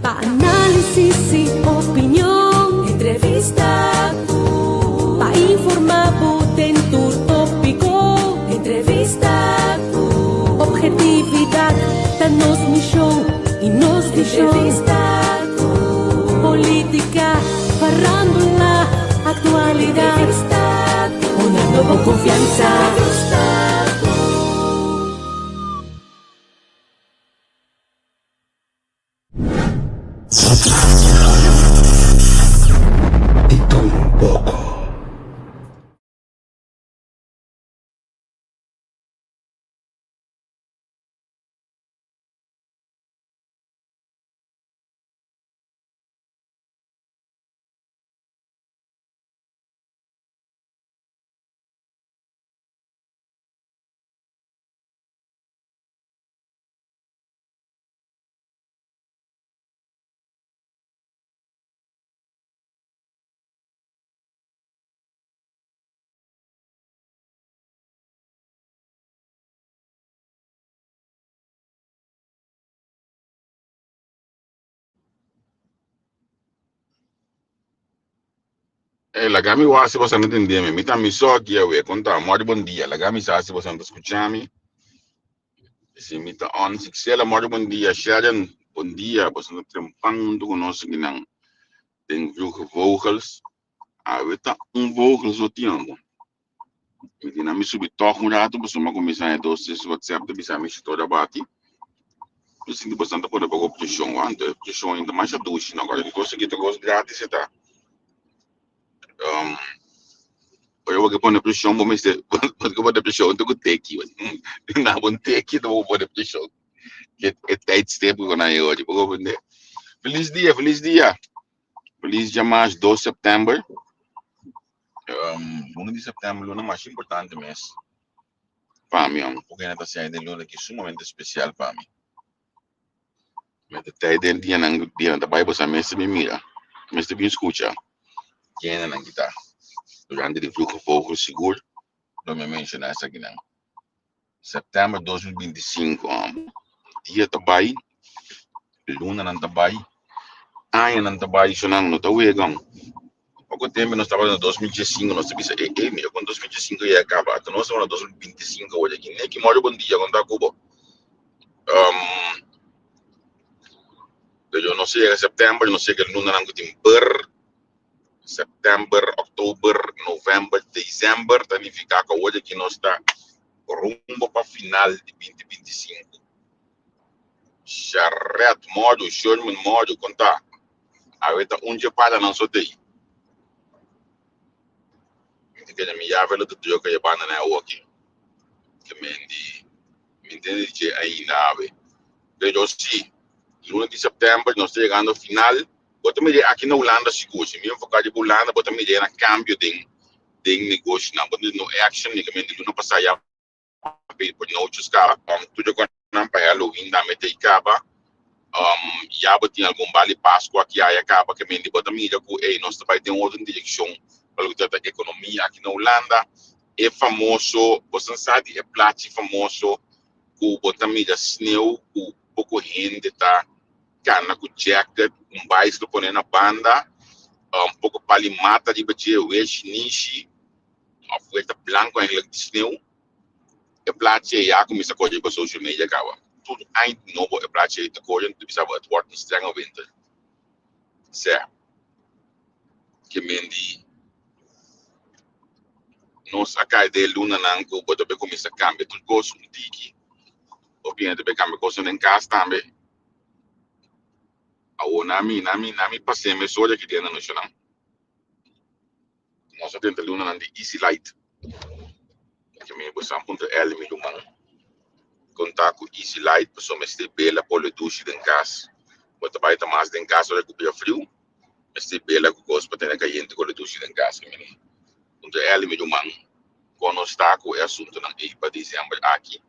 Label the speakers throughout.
Speaker 1: Pa' análisis y opinión, entrevista tú. Pa' informar, en tu tópico, entrevista tú. Objetividad, danos mi show y nos entrevista tú. Política, farándula, actualidad, entrevista tú. Una nueva confianza. Entrevista tú.
Speaker 2: De todo un poco.
Speaker 3: Lagami wasi você não entender, me tá me só aqui eu ia contar mori bom dia, lagami sa se você não escutar me, se me tá on se que ela mori bom dia, Sharon bom dia, você não tem pão do nosso que não tem vroege vogels, we tá vogels o tiango, me tem me subir toch um rato, você não começar a doce se WhatsApp de bisa me toda bati, você não precisa poder pagar opção, opção ainda mais a doce, agora que conseguir ter coisa grátis tá. Eu vou pôr pressão, vou me dizer, porque eu vou ter pressão, então eu tenho que, não vou ter que, não vou pôr pressão, que é tijdstip que eu hoje, vou vender. Feliz dia, feliz dia mais 2 de setembro, 1 de setembro, luna mais importante mês, para mim, porque ainda está saindo de luna que é sumamente especial para mim. Mas até dentro dia da Bible, essa mês me mira, mês me escuta, quem ainda não está, durante o fluxo pouco seguro, não me menciona essa aqui não. Setembro de 2025, dia também, luna não também, ano não também, isso não está uegão. Pouco tempo nós estávamos em 2015, nós temos meu, quando 2015 ia acabar, então nós estamos em 2025 hoje aqui, nem que mora bom dia quando está Cuba. Eu não sei, é setembro, não sei que luna não tem per, setembro, outubro, novembro, dezembro, significa que hoje aqui nós está rumbo para final de 2025. Charret, modo, Sherman, modo, contar. Aí tá dia para não só tem. Que a minha avó do tio que ia para na aqui. Que me entende que aí na ave. Vejo sim, 1 de setembro nós chegando ao final. Bota me aqui na Holanda seguro. Se me focar de Holanda, bota me na câmbio de negócio não. Bota no action nem que me não passar já por não buscar. Tudo que não para Halloween da mete e acaba. Já tinha algum vale Páscoa aqui aí acaba que me bota me que nós vai ter outra direção para a economia aqui na Holanda. É famoso, você sabe, é plato famoso que bota mídia snow, que pouco gente tá cana com jacket, baixo do poner na banda, pouco palimata de bater o nishi, a fueta branco em de snow, é plato já começa a correr para social media acaba. Tudo ainda novo é plato é correndo, tu precisa atuar no estranho winter. Certo? Que mendi nós acá de luna não que bota bem começa a cambiar tudo coisa um tiki. Obviamente bem cambiar coisa em casa também. Nami passei me só aqui dentro no chão. Nós só tenta luna na de easy light. Que me botar ponto L me lumang. Contar com easy light, pessoa me este bela pole duche em casa. Bota baita mais em casa olha que frio. Este bela com coisa para ter caliente com duche em casa, menino. Ponto L me lumang. Quando está com o assunto na aí para dezembro aqui.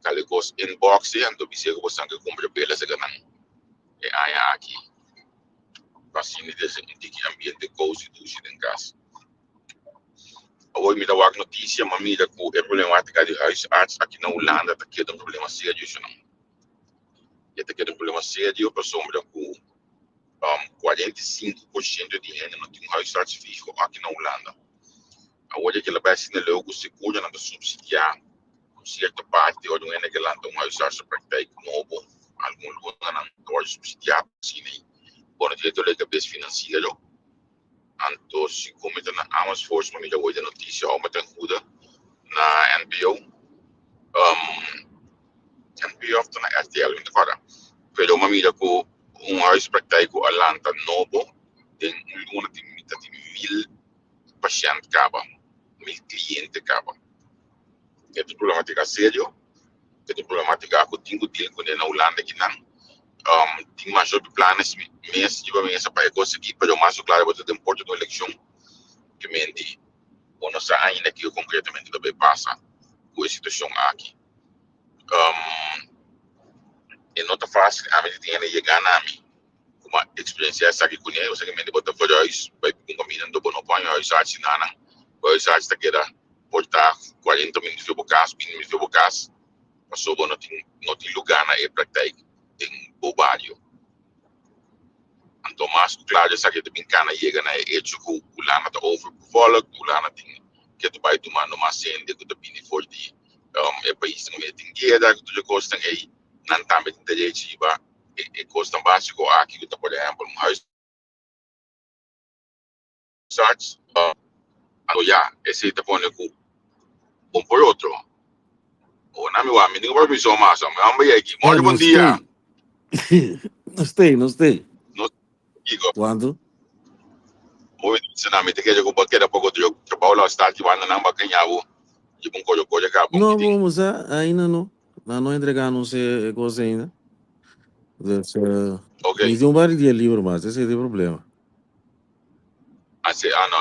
Speaker 3: Calecos inbox e ando bisego você que compra bela se ganhar. E aí aqui. Assim desse ambiente cozy duche em casa. Hoje me dá uma notícia, mas me dá que é problemática de huisarts aqui na Holanda, está aqui um problema sério, isso não. E está aqui um problema sério, para sombra que 45% de gente não tem um huisarts fijo aqui na Holanda. Agora que ela vai se logo segura na subsidiar certa parte ou não é que ela tem um huisarts praktijk novo, algum lugar não pode subsidiar assim nem. Bom, o diretor da cabeça financeira, então se comenta na Amersfoort, mas já hoje a notícia ao meter cuida na NPO, NPO está na RTL ainda fora. Pero uma mira com huispraktijk Atlanta novo tem uma de 1000 pacientes acaba, 1000 clientes acaba. É uma problemática sério, é uma problemática que eu tenho que ter na Holanda que não. Tem mais outros planos, mas eu vou essa para conseguir, pero mais claro, vou ter tempo de eleição que me indi, ou não sei ainda que eu concretamente também passa com a situação aqui. É não tá fácil, a mim tem que chegar na mim, como a experiência essa aqui com ele, você que me botar fora isso, vai com caminhando do não banho, isso assim nada, isso assim tá querendo portar 40 minutos de bocas, 20 minutos de bocas, passou bom não tem lugar na prática, tem bobagem. Então, mais claro, essa que também cana chega na hecho que o lana tá overbevolkt, o lana tem que tu vai tomar numa cena que tu bem forte, é país que não tem guerra, que tu já gosta aí, não tá bem direito, é custo básico aqui que tu por exemplo, um house search, então já, esse tá falando com um por outro. O nome o amigo, não vai me somar, só me amba aqui. Muito bom dia.
Speaker 4: Não sei.
Speaker 3: Não digo.
Speaker 4: Quando?
Speaker 3: Oi, se não me tem que jogar porque era pouco de trabalho lá está que vai na namba ganhar de bom coisa cá.
Speaker 4: Não vamos ainda não. Não entregar não sei coisa ainda.
Speaker 3: Ok.
Speaker 4: Me deu um par de dias livre, mas esse é o problema.
Speaker 3: Não,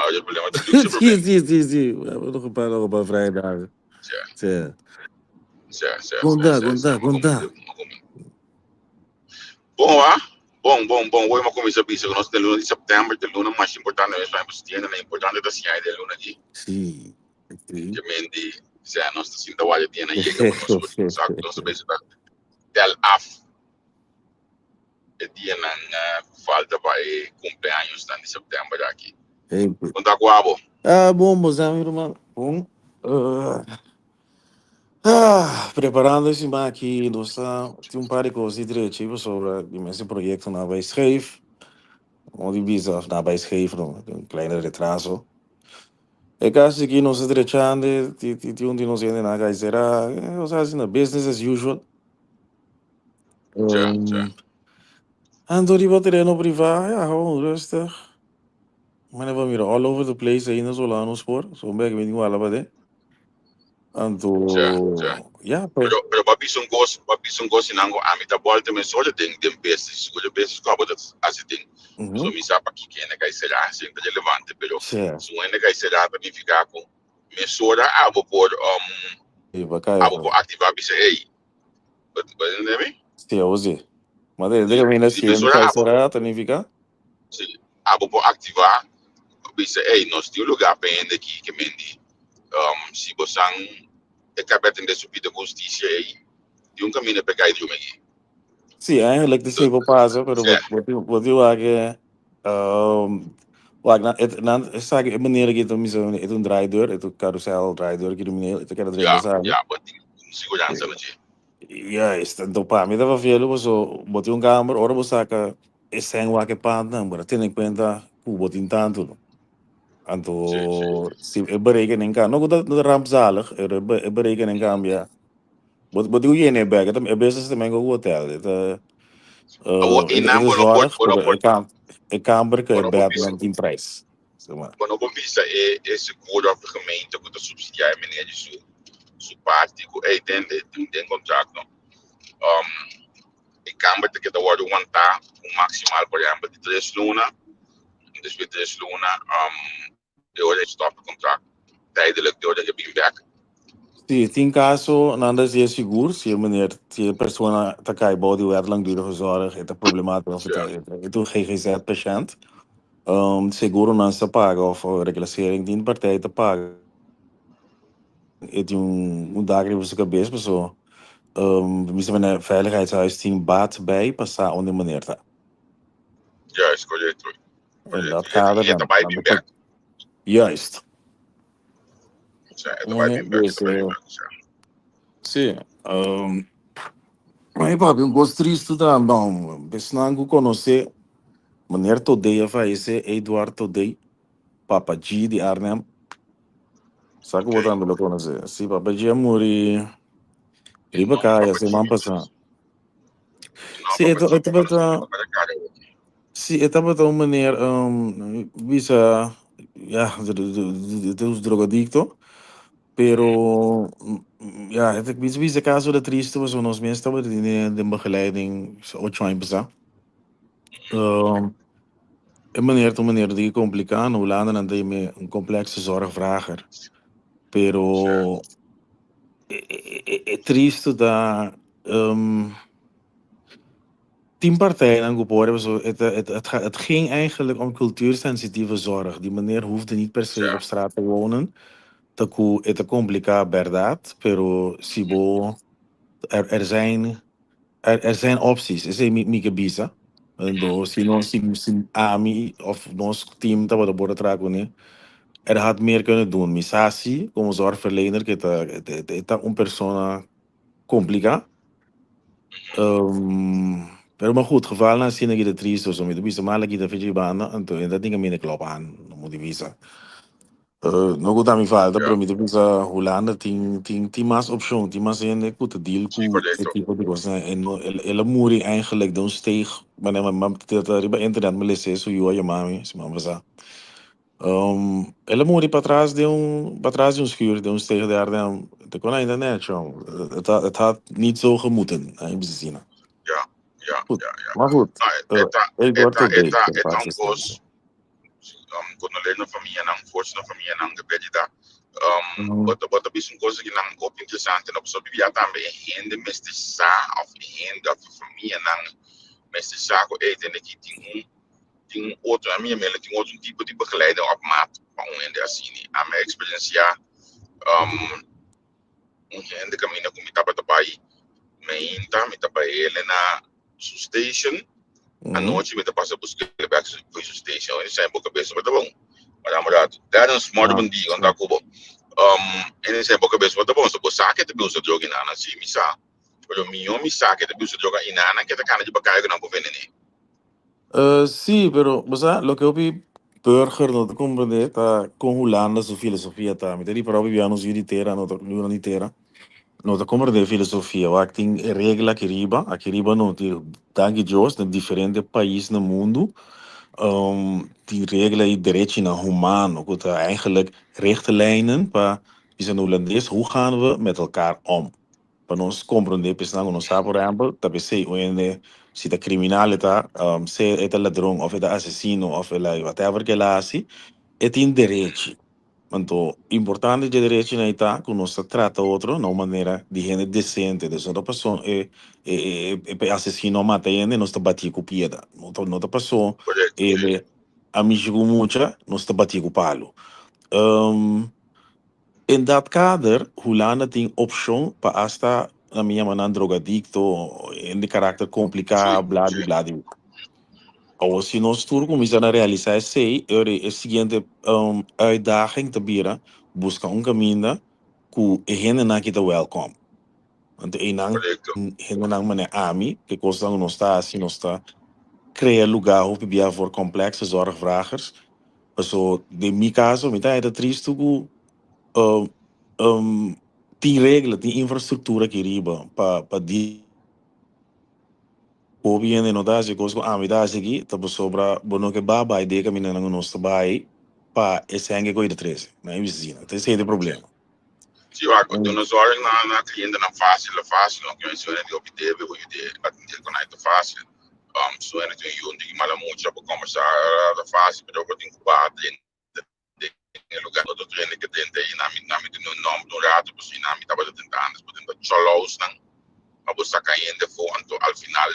Speaker 3: é o problema do problema.
Speaker 4: Sim. Eu não reparo para Friday. Certo. Conta.
Speaker 3: Bom. Hoje uma comissão bisa que nós temos luna de setembro, de luna mais importante, nós vamos ter a importante da ciência de luna aqui.
Speaker 4: Sim.
Speaker 3: Que mendi, se a nossa cinta vai ter na chega, nós sabemos del af. E dia não falta para cumpleaños de setembro aqui. Conta com a abo.
Speaker 4: Bom, meus amigos, irmão. Bom. Preparando-se aqui, nós tem um par de coisas diretivas sobre esse projeto na Bijschreef. Onde visa na Bijschreef, um kleiner retraso. É caso aqui nós diretando, tem onde nós ainda na gaisera, nós fazendo business as usual. Ando de bateria no privado, rustig. Maar dan we all over the place aí nos Hollandos por, so bem que me digo lá para Ando,
Speaker 3: Pero papi são gostos não a mim tá bom também só tem peças, o peças que acaba assim tem. So me sabe aqui que é gaisera, sempre relevante, pero se é gaisera para mim ficar com mesura, abo por ativar isso aí. Entende?
Speaker 4: Sim, hoje. Mas desde que se gaisera tanifica?
Speaker 3: Sim, abo por ativar isso aí, nós temos lugar para ainda aqui que mendi. Se você acaba de subir da justiça aí, tem caminho para cair de uma aqui.
Speaker 4: Sim, eigenlijk de zeven passen, maar wat eu acho sabe, maneira que tu me chama, é draaideur, é carousel draaideur, crimineel, é quero dizer sabe?
Speaker 3: Mas tem segurança não tinha.
Speaker 4: Isso, então pá, me dava velho, mas botei câmera, ora você saca, esse é um que panda, mas tendo em conta que o botin tanto. Então, se é bereiken em cá, não que da rampzalig, é bereiken em cambia. Botei o iene bag, é business também com o hotel, é câmera que é bad in price.
Speaker 3: Quando eu visa é seguro a ferramenta que está subsidiar a maneira de sua parte, tem contrato. A câmera que está agora aguentar um maximal, por exemplo, de 3 lunas, depois de 3 lunas, eu olhei stop o contrato. Tijdelijk door de back.
Speaker 4: Sim, tem caso, não anda se é seguro, se a maneira, se a pessoa está cai body wet langdurige zorg, é problemático, é do GGZ-patiënt. Seguro não se paga, of regulação de partij te paga. É de dagelijks op zijn cabeça, pessoa. Misschien een veiligheidshuis 10 baat bij, passar onde maneira tá.
Speaker 3: Ja, is correcto.
Speaker 4: In
Speaker 3: Correcto.
Speaker 4: dat kader
Speaker 3: Je hebt
Speaker 4: dan
Speaker 3: erbij back.
Speaker 4: juist.
Speaker 3: Ja, het
Speaker 4: Wanneer
Speaker 3: erbij back.
Speaker 4: dus, sim. Mas, papi, eu gosto triste da bom. Besnango conhecer meneer Todei vai ser Eduardo Todei, Papa G de Arnhem. Sabe o que eu também conhecer? Se Papa G morri, riba caia, se man passar. Se estava tão meneer visa ja, de os drogadicto, pero ja, het ik visa caso de triste was ons meestal de begeleiding 8 jaar. Meneer die complicado, hoe langer dan dat je met een complexe zorgvrager. Pero triste dat 10 partijen aan geboren zo. Het ging eigenlijk om cultuursensitieve zorg. Die meneer hoefde niet per se op straat te wonen. Het is complicado, verdad. Pero sibo, er zijn opties. Er zijn mieke bisa. Si no, si AMI of ons team dat we de borden tragen. Er had meer kunnen doen. Misasi, como zorgverlener, que está een persona complica. Pero maar goed, geval na sine de trieste zo met de bisa mala que de fiji bana, en dat ding mine klop aan, no mo divisa. No goed aan mi falta, pero mi de bisa Holanda ting mas option, ting mas en ik moet deal ku het tipo de cosa en el muri eigenlijk dan steeg, maar mam dat riba internet me lesse so yo ya mami, se mam sa. Ela muri para trás de um schuur, de um steeg daar dan, de kon ainda net, het had niet zo gemoeten, in bezien.
Speaker 3: Ja.
Speaker 4: Maar goed, ik word tot deze.
Speaker 3: Etangos, conolendo família não, força na família não, depende da. Bota bicho coisa que não é interessante, não só vivia também rende, mas de sa of rende da família não, mas de sa com eten que tem outro, a minha mela tem outro tipo de begeleiding op maat van rende assim, a minha experiência, rende caminho com mitaba tabai, me tabai ele na station. À noite, me passa a buscar o back to station. Ele sai um pouco cabeça, mas tá bom. Mas namorado, dar um smart bom dia, quando tá cubo. Ele sai um pouco cabeça, mas tá bom. Se você sabe que te usa droga inana, assim, me sabe. Pero me sabe que te usa droga inana, que te cana de bacana que não pode vender.
Speaker 4: Sí, pero, o sea, lo que eu vi burger, no te comprende, tá com Holanda, sua filosofia, tá. Me teri para viver nos irritera, no te irritera. No te comprende filosofia. O acting regla aqui riba no, danke Dios, de diferente país no mundo. Die regelen die direito naar humaan, ook eigenlijk richtlijnen, maar die zijn Hollandees. Hoe gaan we met elkaar om? Para nós compreender, pensando no sabe, por exemplo, talvez se se de criminal está, se é ladrão, ou é assassino, ou é whatever que lá assim, é tem direito. Então, importante de direito na está, que nós trata outro, de uma maneira de gente decente, de outra pessoa é assassino, mata ele, nós está batendo com piada. Outra pessoa é amigo muito, nós está batendo com palo. In dat kader, Holanda tem opção para hasta na minha maneira drogadicto, in de karakter complicado, bladi bladi. Ou se nós tudo começar a realizar sei, é a seguinte uitdaging te bieden, busca caminho que é gente na que tá welcome. Want gente na maneira ami, que costa não está assim, não está criar lugar op via voor complexe zorgvragers. Also, de mi caso, me tá triste que tem regras, tem infraestrutura aqui riba para di o bien no dá se coisa a me dá aqui tá por sobra bono que baba ideia que mina não nos trabalha para esse hangue coi de 13 na vizinha tem esse é problema.
Speaker 3: Sim, quando nós olhamos na cliente não fácil, não que isso é de obter, o ideia atender com isso fácil. So é de um de mala muito para conversar fácil, mas eu tenho que bater em lugar do treino que tem aí na me no nome do rato, por si na me tava tentando, por dentro cholos não, a buscar caindo for ao final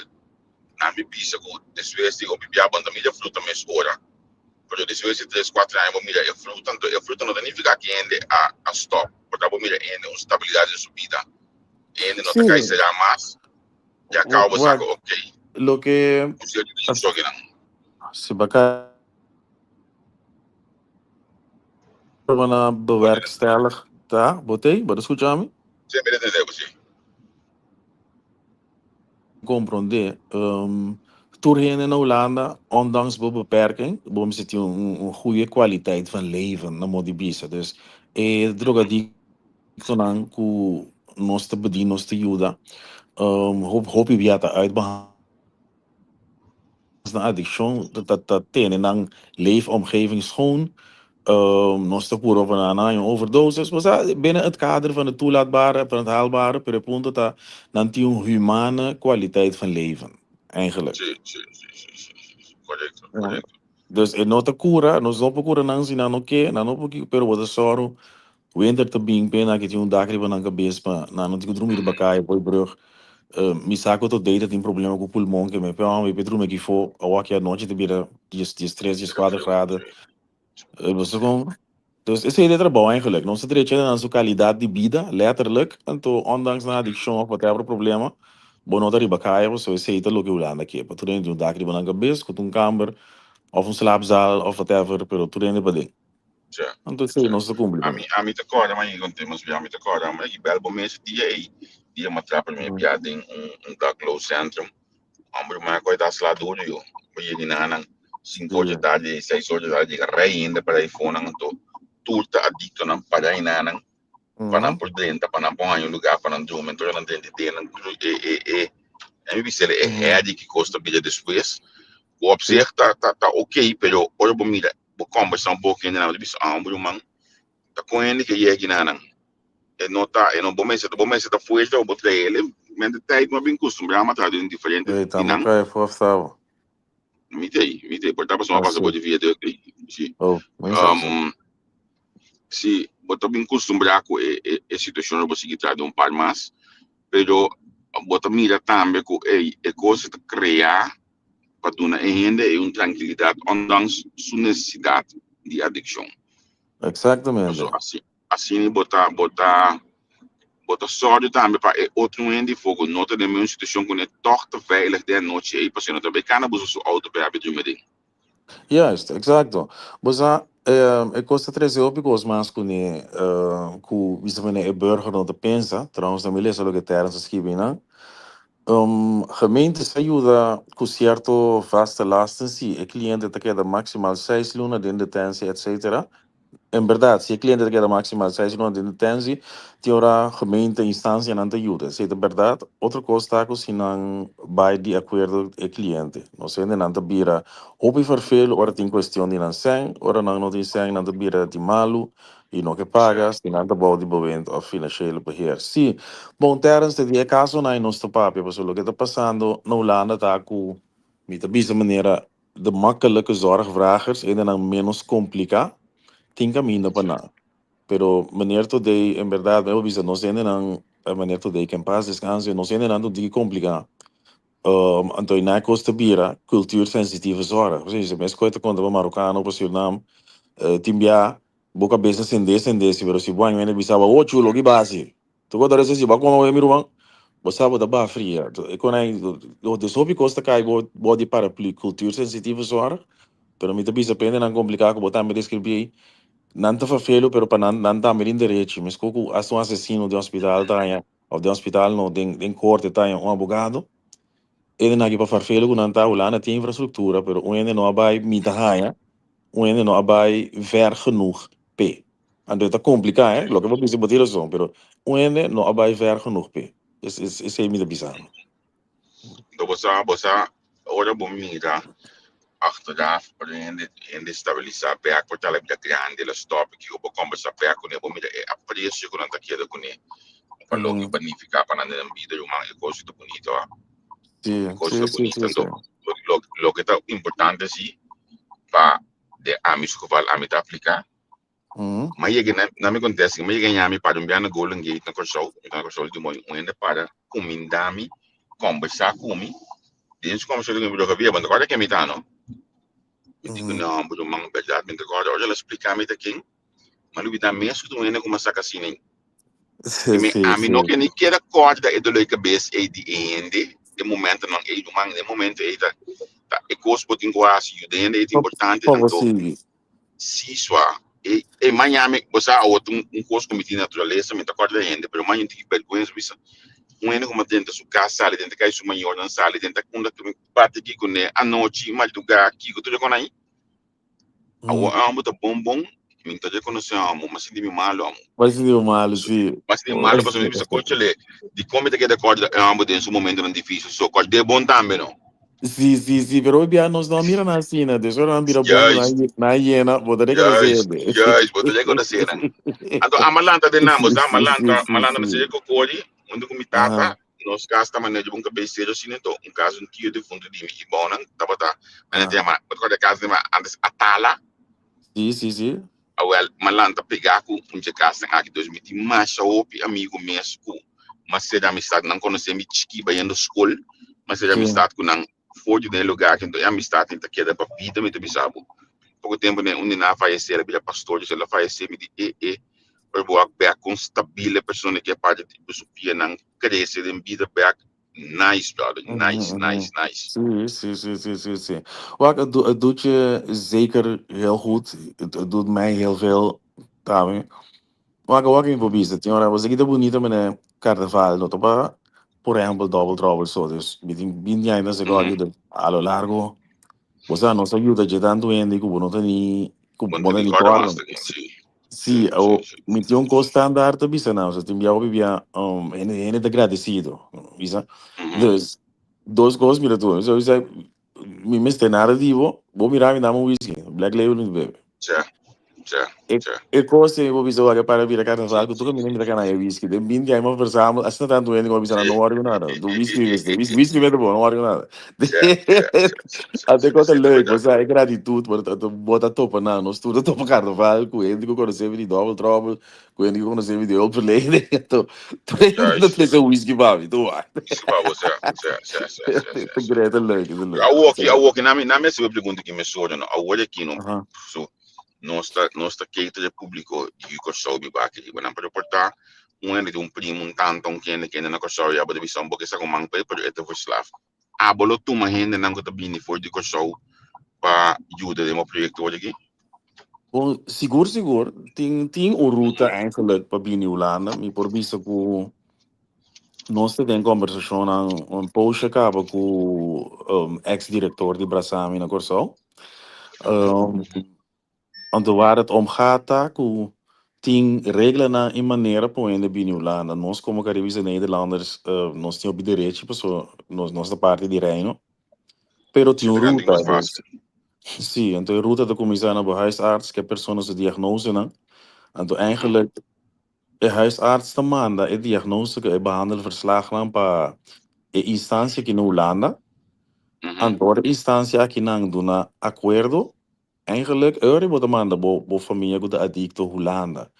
Speaker 3: na me pisa com desvés de obter a banda mídia fruta mais hora. Porque desvés de 3-4 anos mídia é fruta não significa que ainda a stop, porque a mídia ainda uma estabilidade de subida. Ainda não tá será mais. Já acaba saco ok.
Speaker 4: Lo que Se baka na bewerkstellig, tá? Botei, bora escutar me.
Speaker 3: Sempre entender você.
Speaker 4: Compreender. Toerheen in Hollanda, ondanks de beperking, boom zit een goede kwaliteit van leven, na modibisa. Dus, drogadicto nan ku nos te bedienen, nos te juda. Hoop je via te uitbehandelen. Na addiction, dat tenen dan leefomgeving schoon. Nos te puro van een overdosis. Maar binnen het kader van het toelaatbare, van het haalbare, per punto dat dan die een humane kwaliteit van leven. Eigenlijk.
Speaker 3: Sim. Correto,
Speaker 4: Ja.
Speaker 3: correto.
Speaker 4: Dus in nota cura, nos não procura não se não que, não porque pero o soro, o enter te bing pena que tinha dag riba na cabeça, não tinha dormir de bacai, foi brug. Mi saco to data tem problema com o pulmão que me pega, me pedro me que for, a aqui a noite de bira 10, 4 graden. Você com dus is hele er bom eigenlijk. Não se trece na sua qualidade de vida, letterlijk, então ondanks na addiction of whatever problema, bono dari bacai, so is het lo que ulanda aqui, para tudo de dag riba na cabeça, com kamer of een slaapzaal of whatever, pero tu rende pa din.
Speaker 3: Certo.
Speaker 4: Então, sei, não se cumpre
Speaker 3: A
Speaker 4: bem.
Speaker 3: mim te acorda, mas não temos a mim te acorda, mas que belo momento dia aí, dia uma trapa minha piada em Gaglow Centrum, ambro mais coisa das lá do eu, porque na nan 5 horas da tarde, 6 horas da tarde, rei ainda para iPhone não tô, tudo adicto não para aí nan, para não por dentro, para não pôr em lugar, para não dormir, então não tem de ter, não é me disse é reade que custa bilha depois, o observa tá ok, pero olha para mim, vou conversar pouquinho na disse ambro man tá com ele que ia aqui na e não bom mês tá fuera ou botar ele mas tá não bem acostumado a matar de diferente
Speaker 4: Ei,
Speaker 3: de não
Speaker 4: também é forçado.
Speaker 3: me tem por tá passando passa por
Speaker 4: Assim.
Speaker 3: via de se
Speaker 4: Oh, mensagem.
Speaker 3: se botar bem acostumado com a situação eu vou seguir traz par mais pero botar mira também com é coisa de criar para dar ainda uma tranquilidade ondanks sua necessidade de adicção.
Speaker 4: Exatamente.
Speaker 3: Então, assim botar sorte também para outro mundo de fogo. Nota de uma situação que é torta veilig de noite aí, para você não também can abuso sua auto para abrir uma ding.
Speaker 4: Juist, exacto. Mas ik kost het reis op, ik was mas kuni, ku bisa mene e burger no te pensa, trouwens dan milesa lo que terra se escribe, não? Gemeentes ajuda com certo vaste lasten, se o cliente te queda maximaal 6 luna de detentie, etc. En verdade, se o cliente quer maximaal 6 luna de detentie, tem ora gemeente instância não te ajuda. Se é verdade, outra coisa está que se não vai de acordo com o cliente. Não sei, não te vira, ou por vervelho, ora tem questão de não ser, ora não tem ser, não te vira de malo, e não que pagas, e não te pode bovendo ou financiële beheer. Sim, bom, terens de die caso na nosso papel, pessoal, o que está passando na Holanda está com, de deze maneira, de makkelijke zorgvragers, en dan menos complica, tem caminho para nada. Pero maneira today, em verdade, eu visa, nós ainda não, a maneira today, que em paz descanse, nós ainda não tem que complicar. Então, na costa bira, cultuur sensitieve zorg. Ou seja, mas coisa quando o marocano, por Suriname, timbia, boca business em desse, pero se bom, ainda bisava, o chulo, que base. Tu quando era assim, como eu miro, você sabe da barra fria. E quando aí, de sob costa cai, body paraplu, cultuur sensitieve zorg, pero me também se pende não complicar, que botar me descrever não te vervelen, pero para não dar meer in de reetje. Mas como als um assassino de hospital tá, ou de hospital no, de corte tá, advogado, ele não é para vervelen, que não tá lá, não tem infraestrutura, pero ele não vai me dar, ele não vai ver genoeg p. Então é complicado, lo que vou dizer botar razão, pero ele não vai ver genoeg p. Isso é muito bizarro.
Speaker 3: Então, você ora bom mira achteraf in de stabilisar back por tala da grande la stop que eu vou conversar back com ele bom mira é apreço que não tá aqui com ele para logo bonificar para não vida humana é coisa tão bonito é coisa tão bonita então lo que tá importante sim para de amis que vai amit aplicar mas ele não me acontece mas ele me para um bem na golden gate na console de muito ainda para comindami conversar comigo desde como se ele me deu via mas agora que me tá não eu digo não mas uma verdade me agora olha ela explicar me aqui mas ele dá mesmo que tu ainda como saca assim nem a mim não que nem queira corda é do lei cabeça é de ende de momento não é do man de momento é da é coisa pode incoar-se, o DN é importante,
Speaker 4: Como
Speaker 3: então,
Speaker 4: assim?
Speaker 3: se sua e manhã você há outro curso comité de natureza me acorda ainda pero manhã tem que vergonha isso um ano como dentro sua casa sala dentro que isso maior não sala dentro quando que parte aqui com né a noite mal lugar aqui que tu já conhece a amo tá bom me tá já conhece amo mas se me malo amo
Speaker 4: Mas deu mal, sim.
Speaker 3: mas se malo para mim se coach le de como te que de acorda amo dentro um momento não difícil só coach de bom também não
Speaker 4: Sim, sim, sim, pero hoy nós não mira na cena, deixa eu mira bom
Speaker 3: yes
Speaker 4: na hiena, poderia
Speaker 3: yes
Speaker 4: conhecer.
Speaker 3: yes você já conhece né ando amalanta de namos,
Speaker 4: Sim, sim, sim,
Speaker 3: amalanta,
Speaker 4: sim,
Speaker 3: malanta na
Speaker 4: sim.
Speaker 3: seja cocori, onde com mitata,
Speaker 4: Aham,
Speaker 3: nós gasta manejo de um cabeceiro assim, então, um caso um tio de fundo de mim, bom, não, tava tá, mas tem
Speaker 4: aham.
Speaker 3: uma, quando a casa de uma, antes atala,
Speaker 4: Sim, sim, sim.
Speaker 3: a well, malanta pegar com um de casa aqui 2000, mas o amigo mesmo, mas se da amistade não conhece me chiqui baiano escola, mas se da
Speaker 4: Sim.
Speaker 3: amistade com não foi de lugar que então é amistade então que é da papita me também sabe. Pouco tempo né, onde na falecer, ele pastor, ele falecer me de per buak back kung stabile persona que é parte de filosofia não cresce em vida back nice brother nice
Speaker 4: Mhm,
Speaker 3: nice
Speaker 4: mhm.
Speaker 3: nice
Speaker 4: Sim, sim, sim, sim, sim, sim. Wacht, het doet je zeker heel goed. Het doet mij heel veel. Tá, wacht in Bobisa. Tinha hora, você que tá bonita, mas né, carnaval, não topa, por exemplo, double trouble, so, dus, bem ainda se
Speaker 3: uhum.
Speaker 4: ajuda a lo largo. Você não se ajuda de tanto ainda que não tem, que
Speaker 3: Quando
Speaker 4: não
Speaker 3: tem
Speaker 4: tem
Speaker 3: hora
Speaker 4: corda.
Speaker 3: mais também sim sim
Speaker 4: Sim,
Speaker 3: sim
Speaker 4: o
Speaker 3: sim
Speaker 4: me tinha um standard também, não, você tem que vivia, ele é agradecido, bisa.
Speaker 3: uhum.
Speaker 4: Dus, duas coisas, mira tu, so, isso me meste nada divo, vou mirar me dá um whisky, Black Label me bebe.
Speaker 3: já já
Speaker 4: E
Speaker 3: já
Speaker 4: e cosa vou bisa olha para vir a
Speaker 3: sim
Speaker 4: carnaval, que tu
Speaker 3: sim
Speaker 4: caminha mira cana é whisky, de bem que aí uma versão, assim tanto ele como bisa não
Speaker 3: sim
Speaker 4: worry nada, do whisky este, whisky é bom, não worry nada.
Speaker 3: já já
Speaker 4: Até conta
Speaker 3: sim também
Speaker 4: leuk,
Speaker 3: já
Speaker 4: você é gratitude, mas tu bota topa não, nós tudo topa carnaval, com ele que conheceu de double trouble, com ele que conheceu de outro verleden, tu
Speaker 3: já
Speaker 4: ainda tem seu whisky babi, tu vai.
Speaker 3: isso para você
Speaker 4: Te greta leuk, is leuk.
Speaker 3: a walk na me se pergunta que me soa não a olha aqui não
Speaker 4: Aha.
Speaker 3: so nossa queita de público e o show me bate e não para portar ano de primo tanto que ainda não show ya bode visão porque sa kumang pa pero ito for slav bolo tu mahende nang ko tabini for di ko show pa ajuda de mo proyecto aqui
Speaker 4: Bom, seguro, seguro. Tem uma ruta eigenlijk para Bini Holanda, e por visto que nós temos conversação post acaba com o ex-diretor de Brasami na Corsol. Um, onde waar het om gaat, que tem regras na in maneira para de Bini Holanda. Nós como Caribische Nederlanders, nós temos o direito, nós da parte de Reino, pero tem
Speaker 3: se
Speaker 4: uma
Speaker 3: te ganting
Speaker 4: ruta,
Speaker 3: mas
Speaker 4: dus,
Speaker 3: fácil
Speaker 4: sim, então a ruta da comissão na huisarts, que é pessoas de diagnose, né? Então, eigenlijk de huisarts te manda e diagnose e behandelverslag lang pa e instância aqui na Holanda. Agora, instância aqui não do na acordo. Eigenlijk, eu vou manda bo família do adicto Holanda.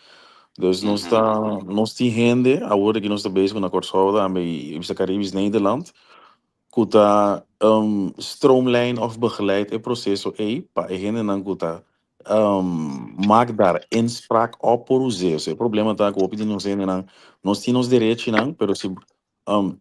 Speaker 4: Dus nós tem gente, agora que nós está bezig na Corsauda, bij de Caribisch Nederland, kuta stroomlijn of begeleid het proces e pa e gente não kuta maak daar inspraak op por uso. O problema tá que o opinião não sei não, nós temos direitos não, pero se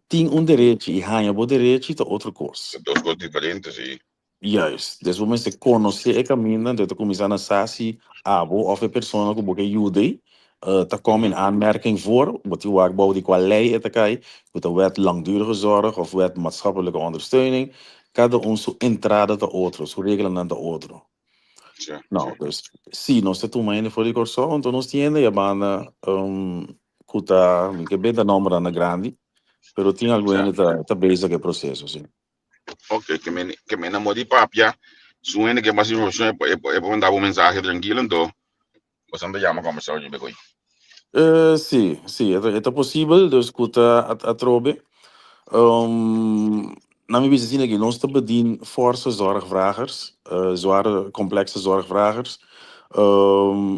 Speaker 4: tem direito e ganha o direito é outra coisa.
Speaker 3: dos coisas diferentes e
Speaker 4: Juist, dus we moeten conhecer e caminho dat de commissar sassi abo of een persoon que boeke jude te komen in aanmerking voor wat die werkbouw die qua lei het kai met de wet langdurige zorg of wet maatschappelijke ondersteuning cada onze entrada de outros hoe regelen dan de outro
Speaker 3: já
Speaker 4: nou dus sim nós temos ainda voor die corso então nós tiende a banda kuta que bem da número na grande pero tinha algo
Speaker 3: já
Speaker 4: ainda tá basic que processo sim.
Speaker 3: ok que me namori papia suene que mais informação é para mandar uma mensagem tranquilo então você anda já uma conversação de begoi
Speaker 4: Sì, sì, è possibile, dus escuta a trobe. Na mijn bezin ik ons te bedien forse zorgvragers, zware complexe zorgvragers.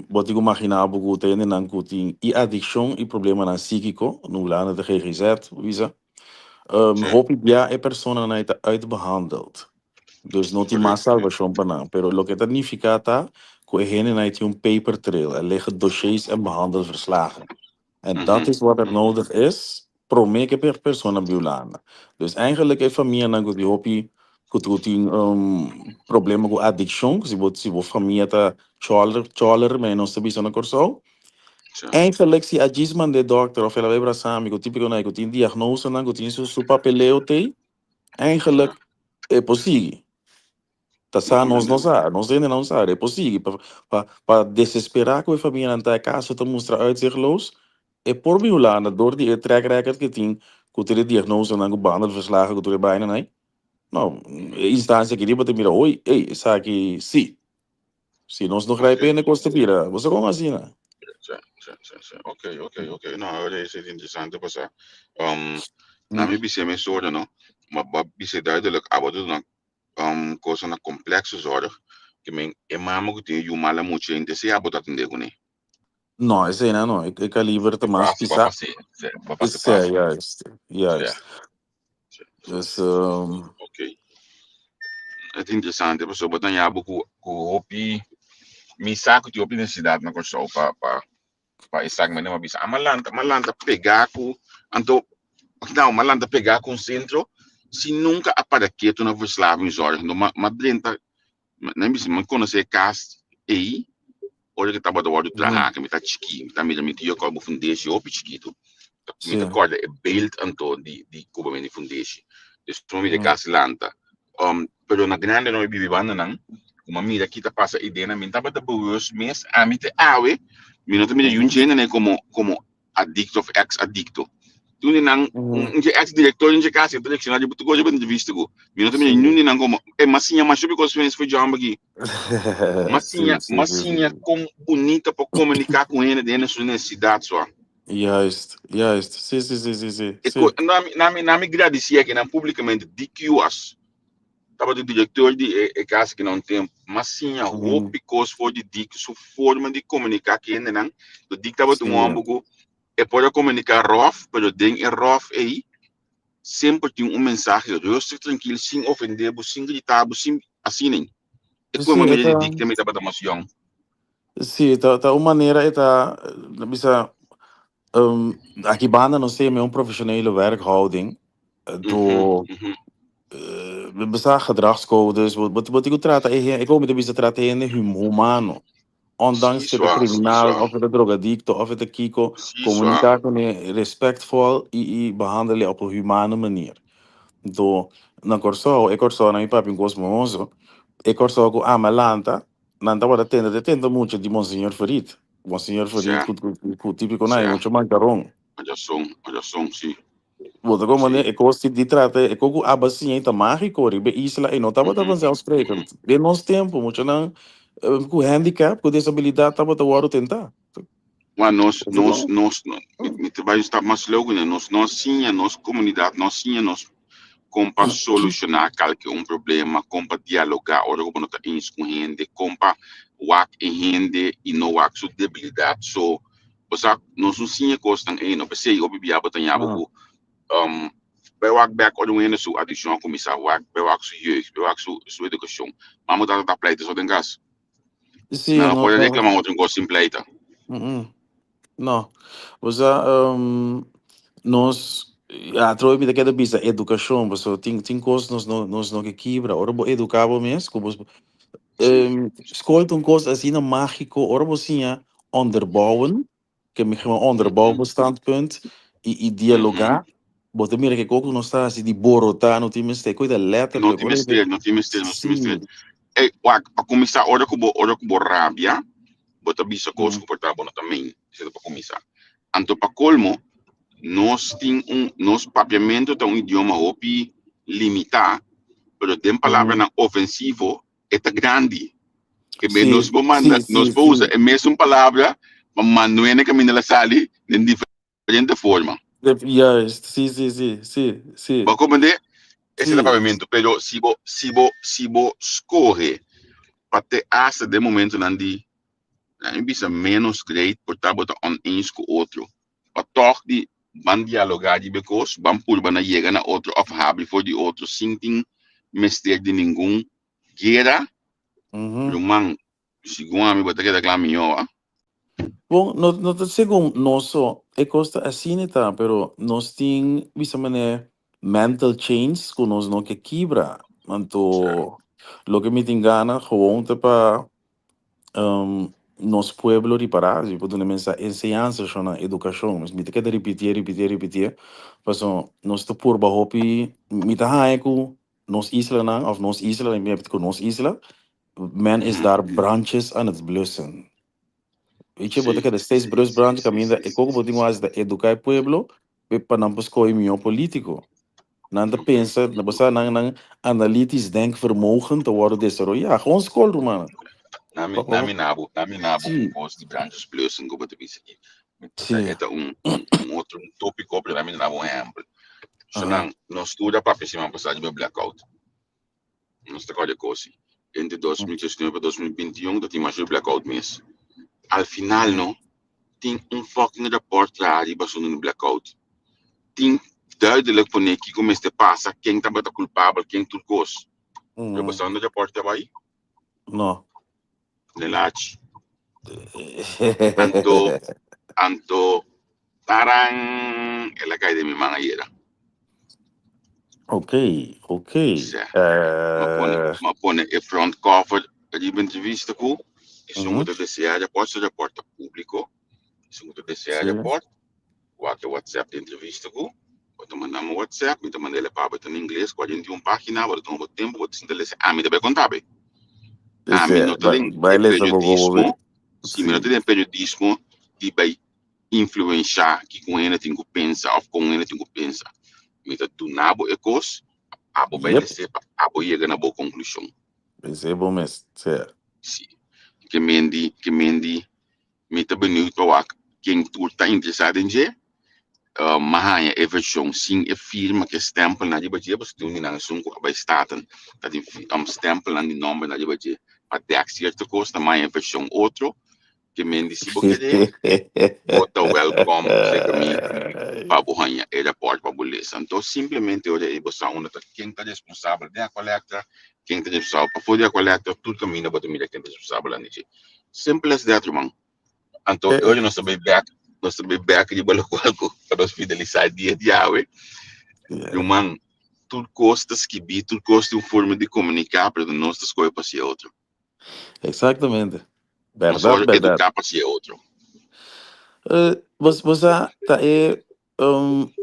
Speaker 4: Wat ik imagina goed en dan goed in i addiction, i problema na psichico, nu lana de GGZ, visa.
Speaker 3: sim
Speaker 4: Hoop ik ja e persona uitbehandeld. Dus not die massa
Speaker 3: correto
Speaker 4: was schon banaan. Pero lo que significa que er een paper trail. Er liggen dossiers en behandelverslagen. En dat is wat er nodig is. Promeke per persona biolana. Dus eigenlijk heeft familie dan goed die hoppie. Goed goed in problema com addiction, se você família tá choler, mas não sabe se não corso.
Speaker 3: Sim.
Speaker 4: Eigenlijk se agis de dokter of ela vai para samen, que típico né, que tem diagnose não, que tem su papeleo tem, eigenlijk é possível. Tá sa nós ainda não sabe, é possível para desesperar que a família não tá casa, tá mostrar uitzichtloos, é por mim lá na dor de track record que tem, que tem diagnose não, que banda verslagen, que tem bijna né. Não, instância que tipo te mira, oi, ei, essa aqui, sim. Se nós não
Speaker 3: Ok.
Speaker 4: grijpen, custa vira. Você como assim, né?
Speaker 3: Sim. Ok. Não, agora isso é interessante, porque na minha bisa me sorda, não, mas bisa duidelijk, abado na coisa na complexos ora, que men é mamo que tem uma mala muito gente se abado atender com ele.
Speaker 4: Não, esse aí não, é calibre tá mais
Speaker 3: Para
Speaker 4: pisar.
Speaker 3: passe,
Speaker 4: Isso é, juist,
Speaker 3: Sim.
Speaker 4: juist. Dus,
Speaker 3: Ok. É interessante, porque botar em abo com opi, me saco de opi na cidade na construção para estar mas não bisa. Malanta pegar com, então, não, malanta pegar com o centro, se nunca aparecer tu na Veslava em horas, no madrenta, nem bisa, mas quando você cast aí, olha que tava do lado do trabalho, que me tá chiquinho, tá me que eu como fundeixe opi chiquito. Me
Speaker 4: sim.
Speaker 3: recorda é beeld anto di Cuba me fundeixe. Então me de cast lanta. Pero na grande não bibana não. Uma mira aqui tá passa ideia na minha tava da boas mês a mim te awe, me não também um gênero né como adicto of ex adicto. Tu nem não ex diretor de casa direcional de butugo de bem visto go. Me não também nem não como é massinha mas porque os fãs foi jamba aqui. Massinha com bonita para comunicar com ele dentro da sua necessidade só.
Speaker 4: Juist. Sim.
Speaker 3: Na me agradecia que não publicamente de que os estava do diretor de casa que não tem mas sim a roupa que for de dica sua forma de comunicar que ainda não do dica estava do âmbito é pode comunicar rough pero den é rough aí sempre tem mensagem rosto tranquilo sem ofender sem gritar sem assim nem é como a maneira de dica também estava da emoção
Speaker 4: sim, tá uma maneira tá bisa aqui banda não sei, é profissionele werkhouding. Door bisa gedragscodes, wat ik trata ik kom met de bisa trata in humano. Ondanks que de criminal of de drogadicto of de kiko communicar com ele respectvol e behandelen op een humane manier. Do na corso e corso na mi papi in cosmoso e corso com amalanta nanta wada tenda muito de Monsenhor Farid. Monsenhor Farid com típico na muito mancarão.
Speaker 3: olha som sim.
Speaker 4: Wat como né e costi de trata e cogu abasinha então mágico ribe isla e não tava vanzelfsprekend. De nos tempo muito não com handicap, com disabilidade tava da hora tentar.
Speaker 3: Mas nós, me vai estar mais logo, né? Nós sim, a nossa comunidade, nós sim, nós compa solucionar qualquer problema, compa dialogar, ora como tá ins com gente, compa wak em gente e não wak sua debilidade. So, você nós não sim costam aí, não pensei, eu bebia batalha com bij wak back ou de sua adição começar wak, bij wak sua jeugd, bij wak sua educação. Mas mudar da pleita só tem gas.
Speaker 4: Sim,
Speaker 3: Não pode reclamar outro gosto sem pleita.
Speaker 4: Não, você nós a troca me daquela bisa educação, você tem coisas nós não que quebra, ora bo educava mesmo, como escolhe coisa assim na mágico, ora você onderbouwen, que me chama onderbouwen standpunt e dialogar. Bota mira que coco não está assim de borotar, não tem mistério, coisa letterlijk.
Speaker 3: Não tem mistério. Para começar, ora com rabia, bota bisa coisa comportável também, se para começar. Anto para colmo, nós tem nós papiamento tem idioma opi limitar, pero tem palavra na ofensivo é grande. Que bem nós vamos usar a mesma palavra, mas não é que me sale de diferente forma.
Speaker 4: Sim.
Speaker 3: Para compreender esse papiamento, pero se vo escorre para ter essa de momento nandi, aí bisa menos great por estar botar eens com outro. Para toch de van dialogar de becos, van por van llegar na outro afhabil voor die outro sinting mester de nenhum guerra. Lumang segundo a mim botar que da minha.
Speaker 4: Bom, não te segundo nosso é costa assim tá, pero nós tem bisa mané mental change que nós não que quebra, manto Lo que me tem gana gewoon para nosso pueblo reparar, tipo, tu mensa enseñanza schon na educação, mas me tem que repetir, paso nós te por hopi, me tá haeku nos isla na, of nos isla, me heb nos isla, men is daar branches aan het blussen. Weet je, wat ik steeds brus branch, caminda, ik ook wat was de educar pueblo, para não buscar meu político. Nanda pensa, na basa nang analytisch denkvermogen te worden desarrollado. Ja, gewoon school, man.
Speaker 3: Nami nabo post de branches blussen go bota bisa aqui. Esta outro tópico para nami nabo exemplo. So nós estuda para pensar passagem do blackout. Nós está coisa coisa. Entre 2019 e 2021 dat tinha mais blackout mês. Al final não tem fucking rapport lá de basando no blackout. Tem duidelijk voor neki como este passa, quem está bata culpável, quem tudo coisa. Eu basando de rapport aí?
Speaker 4: Não.
Speaker 3: Nelach. Anto tarang ela cai de minha mão aí era.
Speaker 4: Ok.
Speaker 3: Ma pone e front cover di entrevista com isso muito desejar a porta público isso muito desejar a porta o WhatsApp de entrevista com eu mandamos WhatsApp me mandei ele para em inglês 41 página agora tenho tempo vou te dizer a mim também contábil a mim não tem periodismo se me não tem periodismo que vai influenciar que com ele tem que pensar ou com ele tem que pensar me tá do nabo e cos abo vai descer abo chega na boa conclusão.
Speaker 4: Isso é bom mesmo, certo?
Speaker 3: Sim. Que mendi me tá benieuwd para quem tu tá interessado em ver mahanya eversong sim e firma que stempel na dibaje bas tu na sung ko by staten dat stempel na di nome na dibaje para taxi te costa mahanya eversong outro que mendi si bokede bota welcome se kami pabuhanya era port pabulesa então simplesmente olha e você uma quem está responsável da coleta quem está responsável para fazer a coleta tudo caminho para mim quem está responsável nisso simple as that irmão então hoje nós também back de balo algo para nós fidelizar dia irmão tudo costas que bi tudo custa uma forma de comunicar para nós das coisas para ser outro
Speaker 4: exatamente verdade
Speaker 3: educar para ser outro
Speaker 4: você tá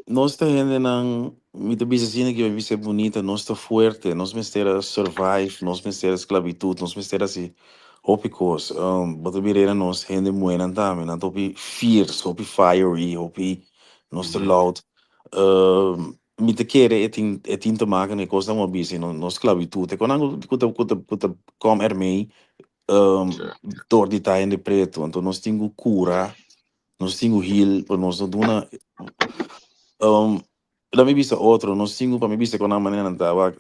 Speaker 4: nós tá indo nang muita bizarra que vai ser bonita nós tá forte nós mistera survive nós mistera esclavitud nós mistera assim hopicos bota birera nós rende moena também não topi fierce hopi fiery hopi nós tá loud mita querer é tinta maken né coisa uma busy nós esclavitud é quando kuta com ermei door die tijd in de preto então nós temos cura nós temos heal para nós não dona lá me vista outro nós temos para me vista com a maneira tava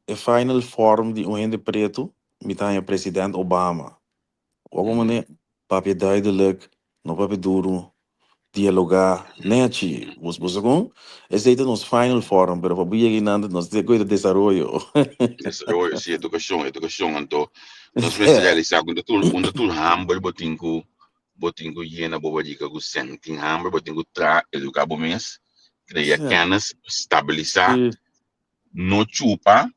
Speaker 4: a final form de gente preto me tá presidente Obama alguma maneira papi duidelijk não papi duro dialogar neti você com esse é nos final form pero para bem ainda nós temos coisa de
Speaker 3: desenvolvimento sim educação então nós realizar quando tu humble botingo hiena boba dica com senting humble botingo tra educar bom mês criar canas estabilizar no chupa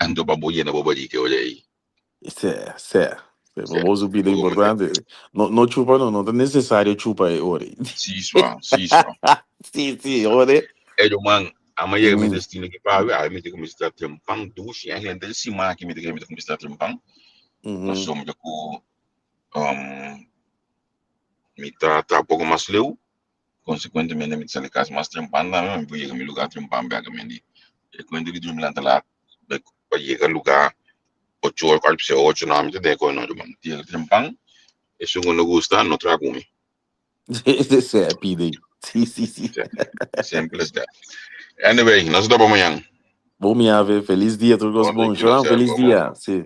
Speaker 3: ando para hiena boba dica olha aí
Speaker 4: certo vamos subir importante no chupa não é necessário chupa ora
Speaker 3: sim
Speaker 4: ora
Speaker 3: man amanhã me destino que para me tem que me estar trampando duche a gente se mar que me tem que me estar trampando nós somos com me tá um pouco mais leu consequentemente me sai casa mais trampando não vou chegar no lugar trampando bem também e quando ele dorme lá para chegar lugar 8 horas 8 não me tem coisa não mano tinha trampando e se não gosta não trago me
Speaker 4: esse é pide sim
Speaker 3: simple as that anyway nós tá bom amanhã
Speaker 4: bom minha feliz dia todos bom feliz dia sim